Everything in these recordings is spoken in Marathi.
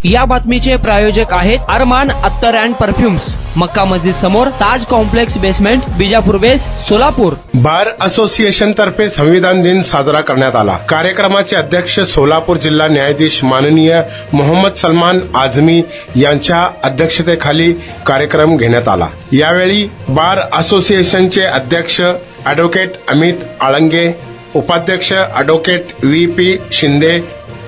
या बातमीचे प्रायोजक आहेत अरमान अत्तर अँड परफ्युम्स, मक्का मस्जिद समोर, ताज कॉम्प्लेक्स बेसमेंट, बिजापूर बेस, सोलापूर. बार असोसिएशन तर्फे संविधान दिन साजरा करण्यात आला. कार्यक्रमाचे अध्यक्ष सोलापूर जिल्हा न्यायाधीश माननीय मोहम्मद सलमान आझमी यांच्या अध्यक्षतेखाली कार्यक्रम घेण्यात आला. यावेळी बार असोसिएशनचे अध्यक्ष अॅडव्होकेट अमित आळंगे, उपाध्यक्ष अॅडव्होकेट व्ही.पी. शिंदे,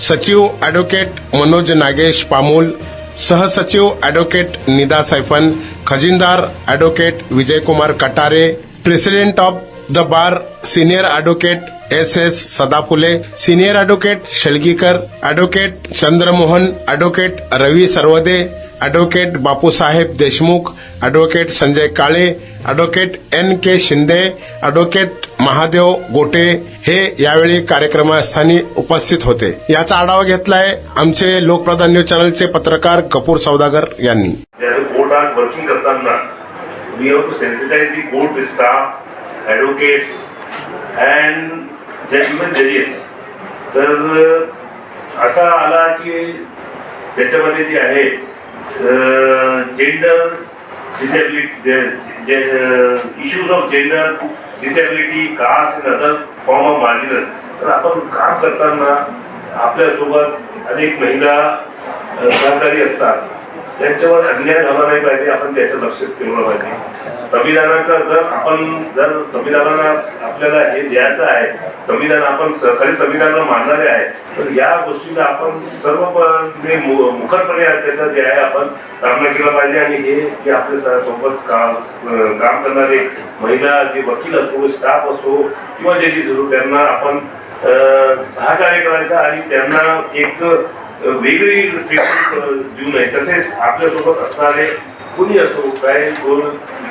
सचिव अॅडव्होकेट मनोज नागेश पामुल, सहसचिव अॅडव्होकेट निदा सैफन, खजिनदार advocate Vijaykumar Katare, president of the bar senior advocate S Sadaphule, senior advocate Shelgikar, advocate Chandramohan, advocate Ravi Sarvade, advocate Bapusaheb Deshmukh, advocate Sanjay Kale, advocate N.K. Shinde, advocate Mahadev Gote हे यावेळी कार्यक्रमस्थानी उपस्थित होते. याचा आढावा घेतलाय आमचे लोकप्रधान न्यूज चॅनलचे पत्रकार कपूर सौदागर यांनी. कोर्टात वर्किंग करताना we have to sensitise the court staff, advocates and even जजेस. तर असा आला की त्याच्यामध्ये जे आहे gender disability, issues of gender disability, caste and other form of marginal. तर आपण काम करताना आपल्यासोबत अनेक महिला सहकारी असतात, त्यांच्यावर अन्याय झाला नाही पाहिजे, आपण त्याचं लक्ष ठेवलं पाहिजे. संविधानाचा जर संविधानाला आपल्याला हे द्यायचं आहे, संविधान आपण खरे संविधानाला मानणारे आहे, तर या गोष्टीला आपण सर्वपणे मुखरपणे त्याचा जे आहे आपण सामना केला पाहिजे. आणि हे जे आपल्या सोबत काम करणारे महिला, जे वकील असो, स्टाफ असो किंवा जजेस असो, त्यांना आपण सहकार्य करायचं आणि त्यांना एक वेगळी ट्रीटमेंट देऊ नये. तसेच आपल्यासोबत असणारे कोणी असो, काय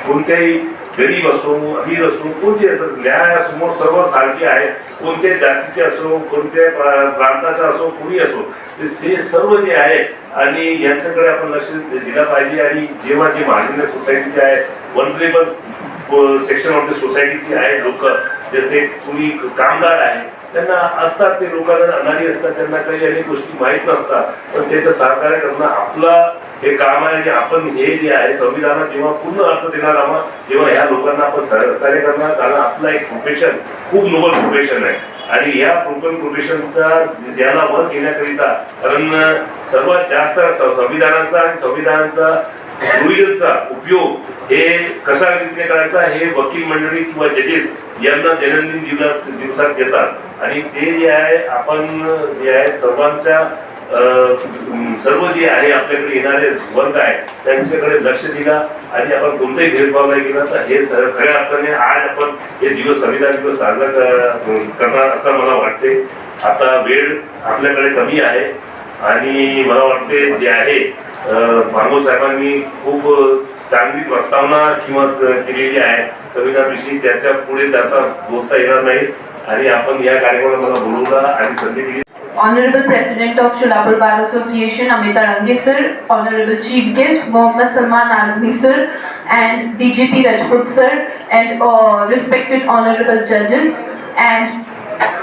कोणत्याही गरीब असो, अमीर असो, कोणते असो, न्यायासमोर सर्व सारखे आहे. कोणत्या जातीचे असो, कोणत्या प्रांताचा असो, कोणी असो, ते सर्व जे आहे आणि यांच्याकडे आपण लक्ष दिलं पाहिजे. आणि जेव्हा जे मार्जिनल सोसायटीचे आहे, वनरेबल सेक्शन ऑफ द सोसायटीचे आहे लोक, जसे कुणी कामगार आहे, त्यांना असतात, ते लोकांना अनाडी असतात, त्यांना काही अनेक गोष्टी माहीत नसतात, पण त्याचं सहकार्य करणं आपलं हे काम आहे. आणि आपण हे जे आहे संविधानात जेव्हा पूर्ण अर्थ देणार आहोत, तेव्हा ह्या लोकांना आपण सहकार्य करणार, कारण आपलं एक प्रोफेशन खूप नोबल प्रोफेशन आहे. आणि या प्रोफेशनचा ज्याला वर घेण्याकरिता, कारण सर्वात जास्त संविधानाचा आणि संविधानाचा प्रोव्हिजनचा उपयोग हे कशा रीतीने करायचा हे वकील मंडळी किंवा जजेस यांना दैनंदिन दिवसात येतात. आणि ते जे आहे आपण जे आहे सर्वांच्या सर्व जे आहे आपल्याकडे येणारे वर्ग आहे त्यांच्याकडे लक्ष दिला आणि आपण कोणताही भेदभाव नाही केला, तर हे खऱ्या अर्थाने आज आपण हे दिवस संविधान दिवस साजरा करणार असं मला वाटते. आता वेळ आपल्याकडे कमी आहे आणि मला वाटते जे आहे भांगो साहेबांनी खूप चांगली प्रस्तावना किंवा केलेली आहे संविधानाविषयी, त्याच्या पुढे त्याचा बोलता येणार नाही. आणि आपण या कार्यक्रमाला मला बोलवला आणि संधी दिली. Honorable President of Solapur Bar Association Amit Arange sir, Honorable Chief Guest Mohammad Salman Azmi sir, and DGP Rajput sir, and respected honorable judges and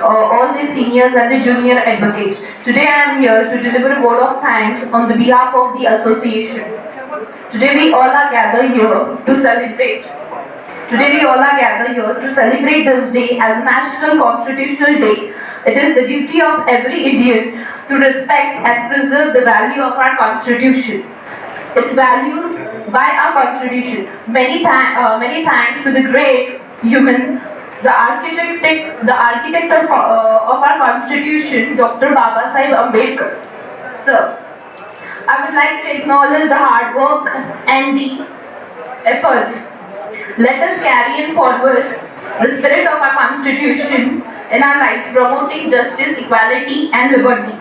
all the seniors and the junior advocates. Today I am here to deliver a word of thanks on the behalf of the association. Today we all are gathered here to celebrate. Today we all are gathered here to celebrate this day as National Constitutional Day. It is the duty of every Indian to respect and preserve the value of our Constitution. Its values by our Constitution. Many thanks to the great human, the architect of our Constitution, Dr. Babasaheb Ambedkar. Sir, I would like to acknowledge the hard work and the efforts. Let us carry forward the spirit of our Constitution in our lives, promoting justice, equality and liberty.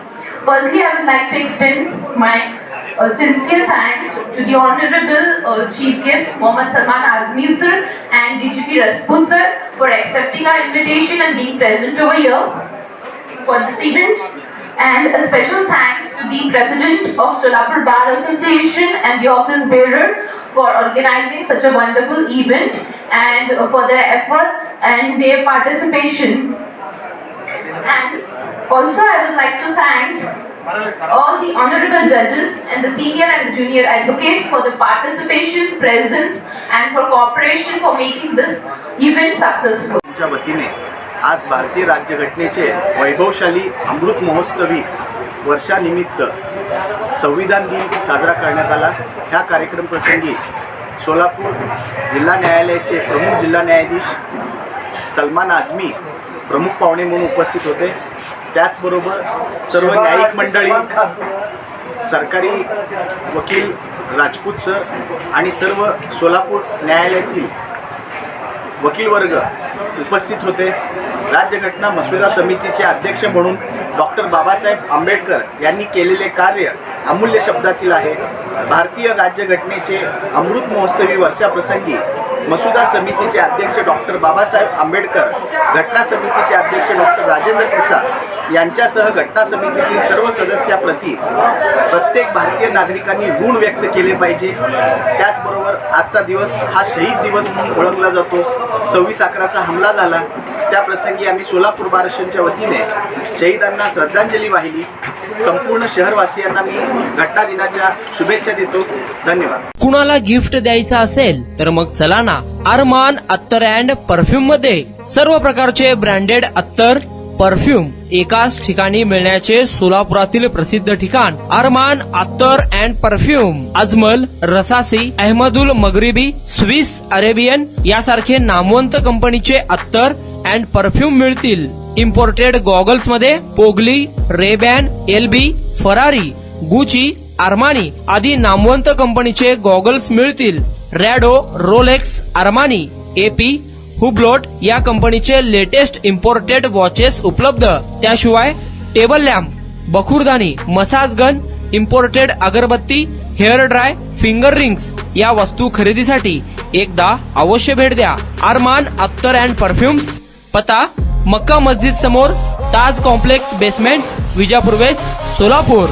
Firstly, I would like to extend my sincere thanks to the Honorable Chief Guest Mohammad Salman Azmi sir and DGP Rajput sir for accepting our invitation and being present over here for this event. And a special thanks to the President of Solapur Bar Association and the office bearer for organizing such a wonderful event and for their efforts and their participation. And also I would like to thank all the honorable judges and the senior and the junior advocates for the participation, presence and for cooperation for making this event successful. च्या वतीने आज भारतीय राज्यघटनेचे वैभवशाली अमृत महोत्सवी वर्षानिमित्त संविधान दिन साजरा करण्यात आला। ह्या कार्यक्रम प्रसंगी सोलापूर जिल्हा न्यायालयाचे प्रमुख जिल्हा न्यायाधीश सलमान आझमी प्रमुख पाहुणे म्हणून उपस्थित होते। त्याचबरोबर सर्व न्यायिक मंडळी, सरकारी वकील राजपूत सर आणि सर्व सोलापूर न्यायालयातील वकील वर्ग उपस्थित होते। राज्यघटना मसुदा समितीचे अध्यक्ष म्हणून डॉक्टर बाबासाहेब आंबेडकर यांनी केलेले कार्य अमूल्य शब्दातील आहे। भारतीय राज्यघटनेचे अमृत महोत्सवी वर्षाप्रसंगी मसुदा समितीचे अध्यक्ष डॉक्टर बाबासाहेब आंबेडकर, घटना समितीचे अध्यक्ष डॉक्टर राजेंद्र प्रसाद यांच्यासह घटना समितीतील सर्व सदस्याप्रती प्रत्येक भारतीय नागरिकांनी ऋण व्यक्त केले पाहिजे। त्याचबरोबर आजचा दिवस हा शहीद दिवस म्हणून ओळखला जातो। 26/11चा हमला झाला, त्या प्रसंगी आम्ही सोलापूर बार असोसिएशनच्या वतीने शहीदांना श्रद्धांजली वाहिली। संपूर्ण शहरवासियांना मी घटना दिनाच्या शुभेच्छा देतो। धन्यवाद। कुणाला गिफ्ट द्यायचं असेल तर मग चला ना अरमान अत्तर अँड परफ्यूम मध्ये सर्व प्रकारचे ब्रँडेड अत्तर परफ्यूम एकाच ठिकाणी मिळण्याचे सोलापुरातील प्रसिद्ध ठिकाण अरमान अत्तर and perfume. Ajmal, Rasasi, Ahmed Al Maghribi, Swiss Arabian यासारखे नामवंत कंपनीचे अत्तर अँड परफ्यूम मिळतील। इम्पोर्टेड गॉगल्स मध्ये पोगली, Ray Ban, LB, Ferrari, Gucci, Armani आदी नामवंत कंपनीचे गॉगल्स मिळतील। रॅडो, रोलेक्स, आर्मानी, एपी, हुब्लोट या कंपनीचे लेटेस्ट इम्पोर्टेड वॉचेस उपलब्ध। त्याशिवाय टेबल लॅम्प, बखुरदानी, मसाज गन, इम्पोर्टेड अगरबत्ती, हेअर ड्राय, फिंगर रिंग्स या वस्तू खरेदीसाठी एकदा अवश्य भेट द्या अरमान अत्तर अँड परफ्युम्स। पता मक्का मस्जिद समोर, ताज कॉम्प्लेक्स बेसमेंट, विजापूर वेस्ट, सोलापूर।